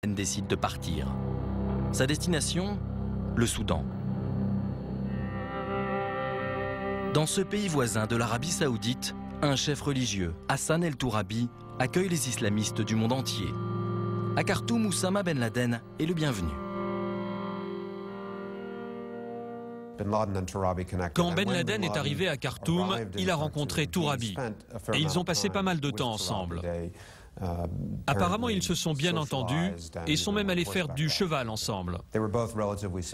décide de partir. Sa destination, le Soudan. Dans ce pays voisin de l'Arabie Saoudite, un chef religieux, Hassan el-Tourabi, accueille les islamistes du monde entier. À Khartoum, Oussama Ben Laden est le bienvenu. Quand Ben Laden est arrivé à Khartoum, il a rencontré Tourabi et ils ont passé pas mal de temps ensemble. Apparemment, ils se sont bien entendus et sont même allés faire du cheval ensemble.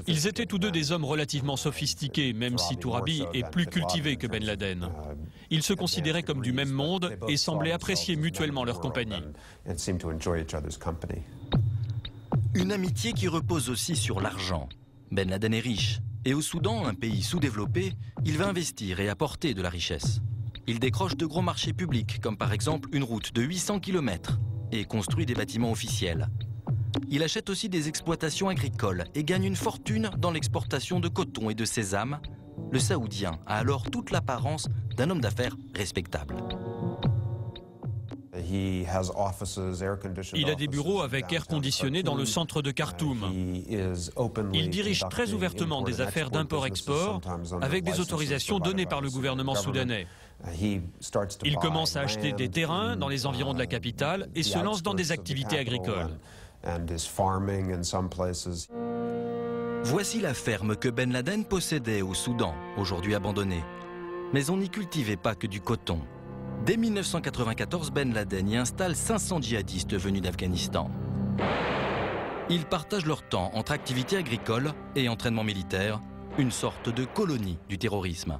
Ils étaient tous deux des hommes relativement sophistiqués, même si Tourabi est plus cultivé que Ben Laden. Ils se considéraient comme du même monde et semblaient apprécier mutuellement leur compagnie. Une amitié qui repose aussi sur l'argent. Ben Laden est riche. Et au Soudan, un pays sous-développé, il va investir et apporter de la richesse. Il décroche de gros marchés publics, comme par exemple une route de 800 km, et construit des bâtiments officiels. Il achète aussi des exploitations agricoles et gagne une fortune dans l'exportation de coton et de sésame. Le Saoudien a alors toute l'apparence d'un homme d'affaires respectable. Il a des bureaux avec air conditionné dans le centre de Khartoum. Il dirige très ouvertement des affaires d'import-export avec des autorisations données par le gouvernement soudanais. Il commence à acheter des terrains dans les environs de la capitale et se lance dans des activités agricoles. Voici la ferme que Ben Laden possédait au Soudan, aujourd'hui abandonnée. Mais on n'y cultivait pas que du coton. Dès 1994, Ben Laden y installe 500 djihadistes venus d'Afghanistan. Ils partagent leur temps entre activités agricoles et entraînement militaire, une sorte de colonie du terrorisme.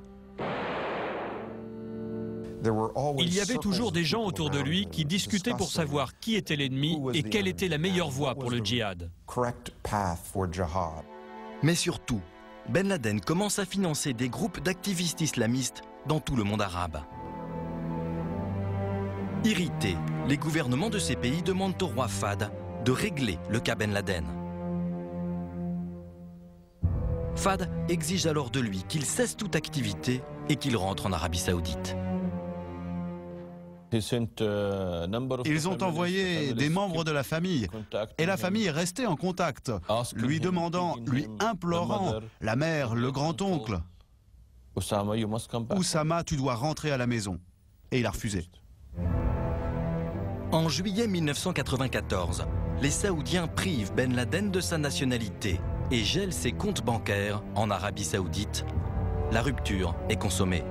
Il y avait toujours des gens autour de lui qui discutaient pour savoir qui était l'ennemi et quelle était la meilleure voie pour le djihad. Mais surtout, Ben Laden commence à financer des groupes d'activistes islamistes dans tout le monde arabe. Irrités, les gouvernements de ces pays demandent au roi Fahd de régler le cas Ben Laden. Fahd exige alors de lui qu'il cesse toute activité et qu'il rentre en Arabie Saoudite. Ils ont envoyé des membres de la famille et la famille est restée en contact, lui demandant, lui implorant, la mère, le grand-oncle, Oussama, tu dois rentrer à la maison. Et il a refusé. En juillet 1994, les Saoudiens privent Ben Laden de sa nationalité et gèlent ses comptes bancaires en Arabie Saoudite. La rupture est consommée.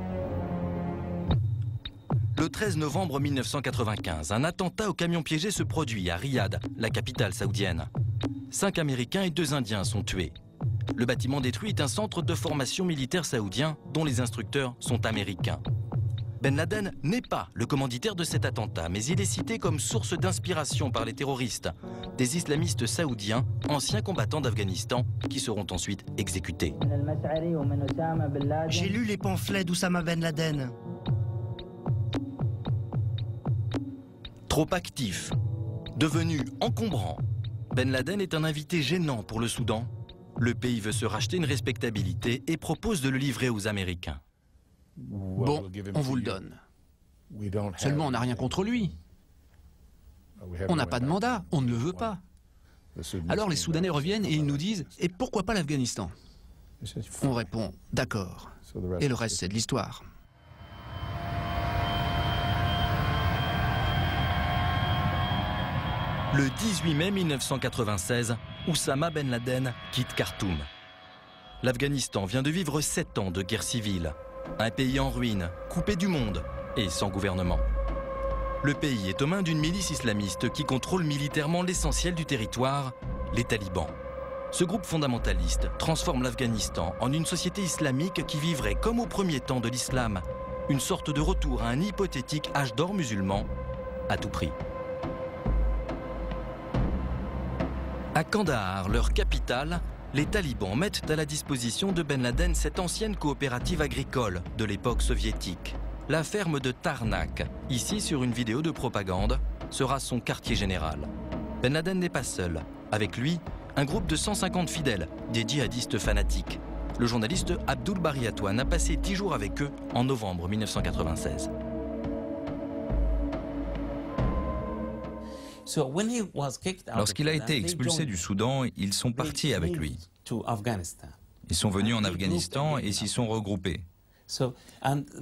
Le 13 novembre 1995, un attentat au camion piégé se produit à Riyad, la capitale saoudienne. 5 Américains et 2 Indiens sont tués. Le bâtiment détruit est un centre de formation militaire saoudien dont les instructeurs sont américains. Ben Laden n'est pas le commanditaire de cet attentat, mais il est cité comme source d'inspiration par les terroristes, des islamistes saoudiens, anciens combattants d'Afghanistan, qui seront ensuite exécutés. J'ai lu les pamphlets d'Oussama Ben Laden. Trop actif, devenu encombrant, Ben Laden est un invité gênant pour le Soudan. Le pays veut se racheter une respectabilité et propose de le livrer aux Américains. Bon, on vous le donne. Seulement, on n'a rien contre lui. On n'a pas de mandat, on ne le veut pas. Alors les Soudanais reviennent et ils nous disent « Et pourquoi pas l'Afghanistan ?» On répond « D'accord. » Et le reste, c'est de l'histoire. Le 18 mai 1996, Oussama Ben Laden quitte Khartoum. L'Afghanistan vient de vivre 7 ans de guerre civile. Un pays en ruine, coupé du monde et sans gouvernement. Le pays est aux mains d'une milice islamiste qui contrôle militairement l'essentiel du territoire, les talibans. Ce groupe fondamentaliste transforme l'Afghanistan en une société islamique qui vivrait comme au premier temps de l'islam, une sorte de retour à un hypothétique âge d'or musulman à tout prix. À Kandahar, leur capitale, les talibans mettent à la disposition de Ben Laden cette ancienne coopérative agricole de l'époque soviétique. La ferme de Tarnak, ici sur une vidéo de propagande, sera son quartier général. Ben Laden n'est pas seul. Avec lui, un groupe de 150 fidèles, des djihadistes fanatiques. Le journaliste Abdul Bari Atwan a passé 10 jours avec eux en novembre 1996. Lorsqu'il a été expulsé du Soudan, ils sont partis avec lui. Ils sont venus en Afghanistan et s'y sont regroupés.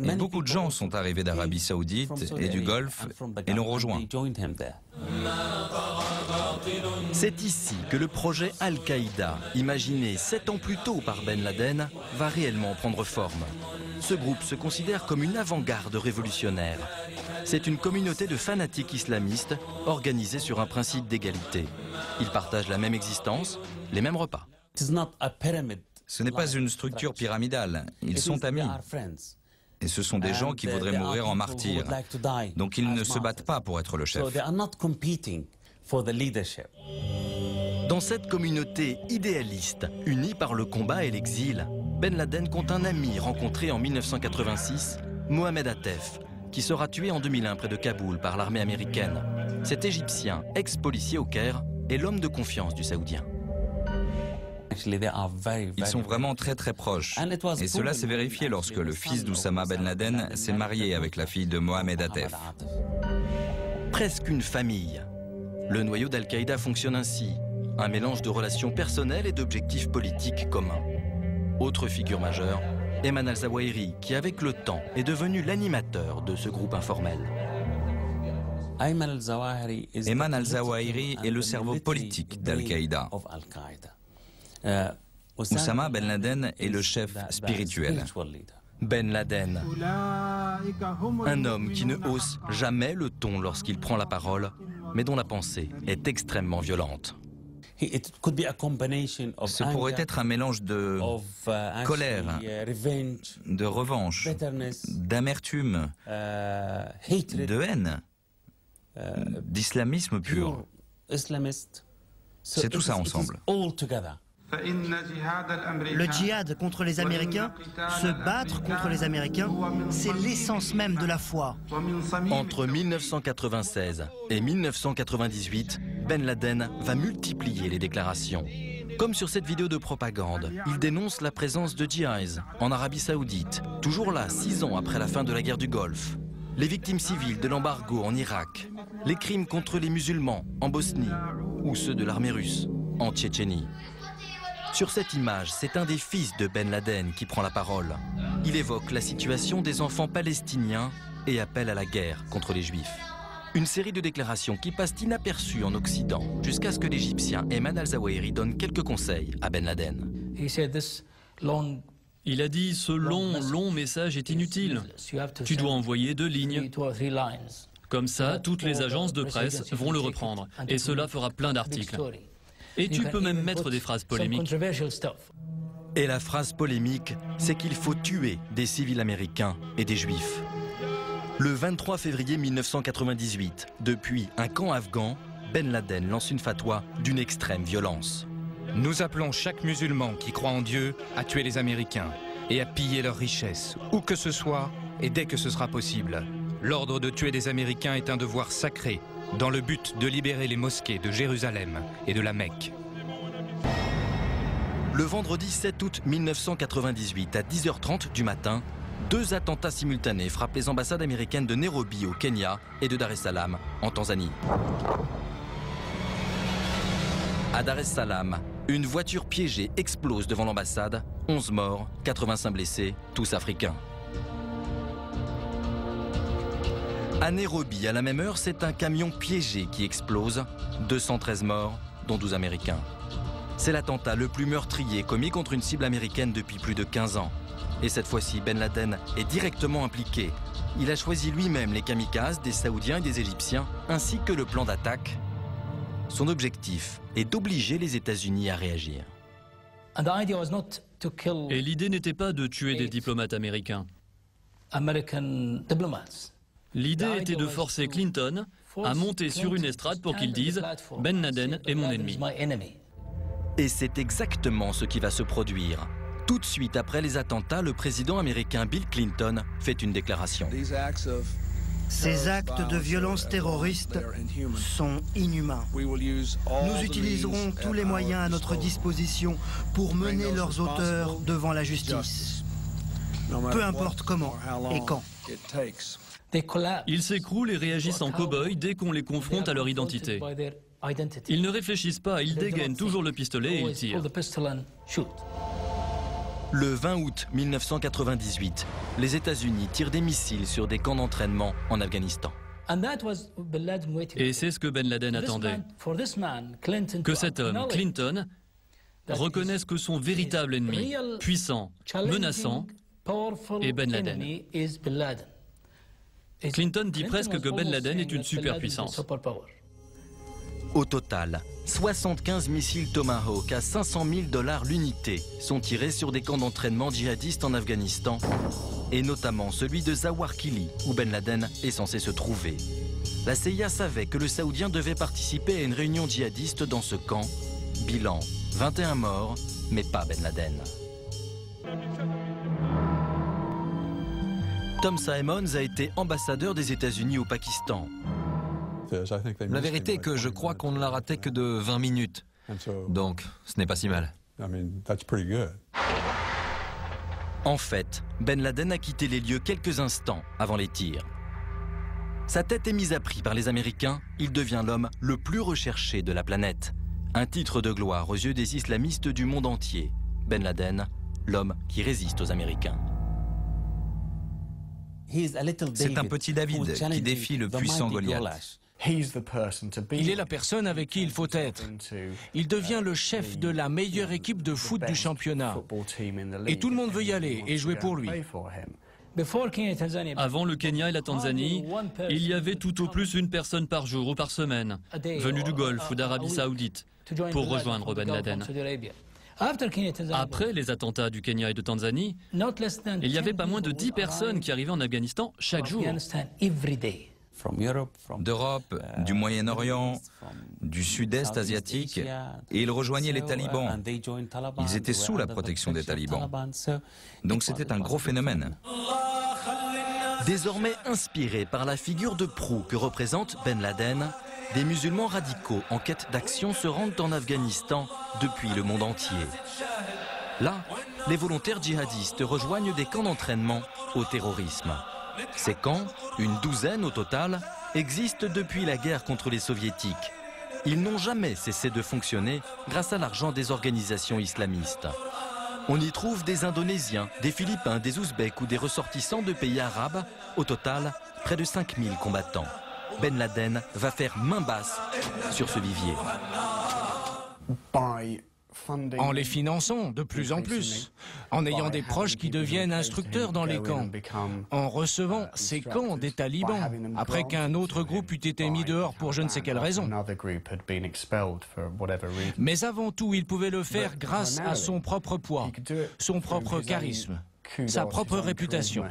Et beaucoup de gens sont arrivés d'Arabie Saoudite et du Golfe et l'ont rejoint. C'est ici que le projet Al-Qaïda, imaginé 7 ans plus tôt par Ben Laden, va réellement prendre forme. Ce groupe se considère comme une avant-garde révolutionnaire. C'est une communauté de fanatiques islamistes organisée sur un principe d'égalité. Ils partagent la même existence, les mêmes repas. Ce n'est pas une structure pyramidale, ils sont amis. Et ce sont des gens qui voudraient mourir en martyrs. Donc ils ne se battent pas pour être le chef. Dans cette communauté idéaliste, unie par le combat et l'exil, Ben Laden compte un ami rencontré en 1986, Mohamed Attef, qui sera tué en 2001 près de Kaboul par l'armée américaine. Cet Égyptien, ex-policier au Caire, est l'homme de confiance du Saoudien. Ils sont vraiment très proches. Et cela s'est vérifié lorsque le fils d'Oussama Ben Laden s'est marié avec la fille de Mohamed Attef. Presque une famille. Le noyau d'Al-Qaïda fonctionne ainsi. Un mélange de relations personnelles et d'objectifs politiques communs. Autre figure majeure, Ayman al-Zawahiri, qui avec le temps est devenu l'animateur de ce groupe informel. Ayman al-Zawahiri est le cerveau politique d'Al-Qaïda. Oussama Ben Laden est le chef spirituel. Ben Laden, un homme qui ne hausse jamais le ton lorsqu'il prend la parole, mais dont la pensée est extrêmement violente. Ce pourrait être un mélange de colère, de revanche, d'amertume, de haine, d'islamisme pur. C'est tout ça ensemble. Le djihad contre les Américains, se battre contre les Américains, c'est l'essence même de la foi. Entre 1996 et 1998, Ben Laden va multiplier les déclarations. Comme sur cette vidéo de propagande, il dénonce la présence de djihadistes en Arabie Saoudite, toujours là 6 ans après la fin de la guerre du Golfe. Les victimes civiles de l'embargo en Irak, les crimes contre les musulmans en Bosnie ou ceux de l'armée russe en Tchétchénie. Sur cette image, c'est un des fils de Ben Laden qui prend la parole. Il évoque la situation des enfants palestiniens et appelle à la guerre contre les Juifs. Une série de déclarations qui passent inaperçues en Occident, jusqu'à ce que l'Égyptien Ayman al-Zawahiri donne quelques conseils à Ben Laden. Il a dit « Ce long message est inutile. Tu dois envoyer 2 lignes. Comme ça, toutes les agences de presse vont le reprendre. Et cela fera plein d'articles. Et tu peux même mettre des phrases polémiques. » Et la phrase polémique, c'est qu'il faut tuer des civils américains et des Juifs. Le 23 février 1998, depuis un camp afghan, Ben Laden lance une fatwa d'une extrême violence. Nous appelons chaque musulman qui croit en Dieu à tuer les Américains et à piller leurs richesses, où que ce soit et dès que ce sera possible. L'ordre de tuer des Américains est un devoir sacré, dans le but de libérer les mosquées de Jérusalem et de la Mecque. Le vendredi 7 août 1998, à 10h30 du matin, 2 attentats simultanés frappent les ambassades américaines de Nairobi au Kenya et de Dar es Salaam en Tanzanie. À Dar es Salaam, une voiture piégée explose devant l'ambassade, 11 morts, 85 blessés, tous africains. À Nairobi, à la même heure, c'est un camion piégé qui explose, 213 morts, dont 12 Américains. C'est l'attentat le plus meurtrier commis contre une cible américaine depuis plus de 15 ans. Et cette fois-ci, Ben Laden est directement impliqué. Il a choisi lui-même les kamikazes des Saoudiens et des Égyptiens, ainsi que le plan d'attaque. Son objectif est d'obliger les États-Unis à réagir. Et l'idée n'était pas de tuer des diplomates américains. L'idée était de forcer Clinton à monter sur une estrade pour qu'il dise « Ben Laden est mon ennemi ». Et c'est exactement ce qui va se produire. Tout de suite après les attentats, le président américain Bill Clinton fait une déclaration. Ces actes de violence terroriste sont inhumains. Nous utiliserons tous les moyens à notre disposition pour mener leurs auteurs devant la justice. Peu importe comment et quand. Ils s'écroulent et réagissent en cow-boy dès qu'on les confronte à leur identité. Ils ne réfléchissent pas, ils dégainent toujours le pistolet et ils tirent. Le 20 août 1998, les États-Unis tirent des missiles sur des camps d'entraînement en Afghanistan. Et c'est ce que Ben Laden attendait. Que cet homme, Clinton, reconnaisse que son véritable ennemi, puissant, menaçant, est Ben Laden. Clinton dit presque que Ben Laden est une superpuissance. Au total, 75 missiles Tomahawk à $500 000 l'unité sont tirés sur des camps d'entraînement djihadistes en Afghanistan, et notamment celui de Zawahiri, où Ben Laden est censé se trouver. La CIA savait que le Saoudien devait participer à une réunion djihadiste dans ce camp. Bilan, 21 morts, mais pas Ben Laden. Tom Simons a été ambassadeur des États-Unis au Pakistan. La vérité est que je crois qu'on ne l'a raté que de 20 minutes. Donc, ce n'est pas si mal. En fait, Ben Laden a quitté les lieux quelques instants avant les tirs. Sa tête est mise à prix par les Américains, il devient l'homme le plus recherché de la planète. Un titre de gloire aux yeux des islamistes du monde entier. Ben Laden, l'homme qui résiste aux Américains. C'est un petit David qui défie le puissant Goliath. Il est la personne avec qui il faut être. Il devient le chef de la meilleure équipe de foot du championnat. Et tout le monde veut y aller et jouer pour lui. Avant le Kenya et la Tanzanie, il y avait tout au plus une personne par jour ou par semaine, venue du Golfe ou d'Arabie Saoudite, pour rejoindre Ben Laden. Après les attentats du Kenya et de Tanzanie, il y avait pas moins de 10 personnes qui arrivaient en Afghanistan chaque jour. D'Europe, du Moyen-Orient, du Sud-Est asiatique, et ils rejoignaient les talibans. Ils étaient sous la protection des talibans. Donc c'était un gros phénomène. Désormais inspirés par la figure de proue que représente Ben Laden, des musulmans radicaux en quête d'action se rendent en Afghanistan depuis le monde entier. Là, les volontaires djihadistes rejoignent des camps d'entraînement au terrorisme. Ces camps, une douzaine au total, existent depuis la guerre contre les soviétiques. Ils n'ont jamais cessé de fonctionner grâce à l'argent des organisations islamistes. On y trouve des Indonésiens, des Philippins, des Ouzbeks ou des ressortissants de pays arabes. Au total, près de 5000 combattants. Ben Laden va faire main basse sur ce vivier. En les finançant de plus en plus, en ayant des proches qui deviennent instructeurs dans les camps, en recevant ces camps des talibans, après qu'un autre groupe eût été mis dehors pour je ne sais quelle raison. Mais avant tout, il pouvait le faire grâce à son propre poids, son propre charisme, sa propre réputation.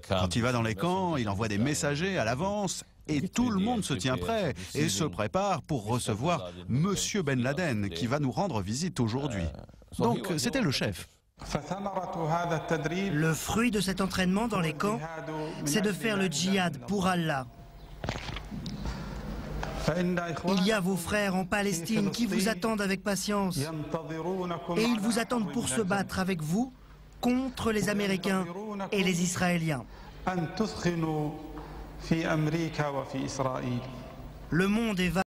Quand il va dans les camps, il envoie des messagers à l'avance et tout le monde se tient prêt et se prépare pour recevoir Monsieur Ben Laden qui va nous rendre visite aujourd'hui. Donc c'était le chef. Le fruit de cet entraînement dans les camps, c'est de faire le djihad pour Allah. Il y a vos frères en Palestine qui vous attendent avec patience. Et ils vous attendent pour se battre avec vous contre les Américains et les Israéliens. Le monde est